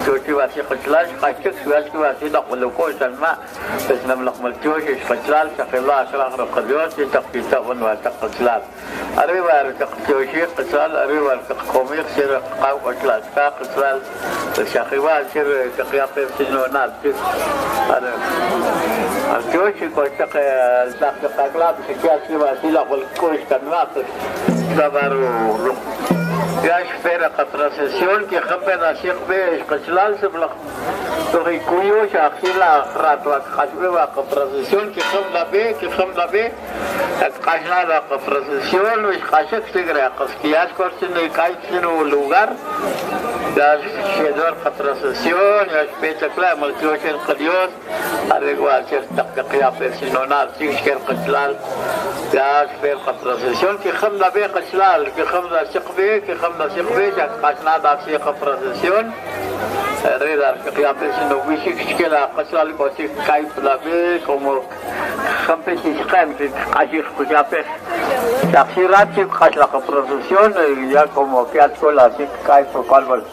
Joshi wasi qatlash qashik wasi daqluko sanma isnam laqmal joshi qatlal shaqilla ashraq raqabiyat taqita wa taqtlal arriba joshi qatlal arriba qomi sir qaw qatlal qatlal shaqiwa sir taqiyat sinonal هذا الجوش كوشك الزقاقلاب شكاسي واسيلا والكوش كان واقف دبرو ياش فرقة procesión que خبر ناسيق بيش قشلال سبلق تغي كويو شاخيلا أخرات وخشبه واقف procesión que خمنا بي قشلال واقف procesión وش قشك سيقرأ قسكياش كورسين كايتسينو lugar ya شدور procesión ya بيتكلا ملتوش القديوس arreglar cierta قيافة سنونات تيشكر قشلال ya فرقة procesión que خمنا بي قشلال que خمنا سقبي que خمنا سقبي جاك قشنا داك سيقة procesión Redar que a veces no viste que la casa le pasa cae la ve como competición que allí que a veces la ciudad que hace la producción ya como que al sol así cae por cual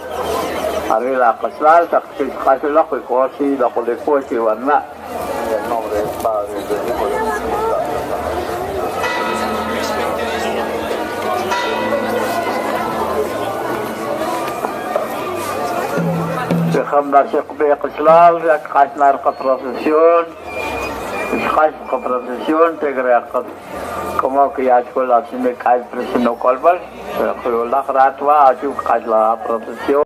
arriba la casa que hace la cosa y la colección que van a el nombre del padre خمنا شقبي قشلال قاشنا رقا procesión قاش procesión تقرأ como que ya con la cine cae presión colbal pero la gratuita ajú قاش la procesión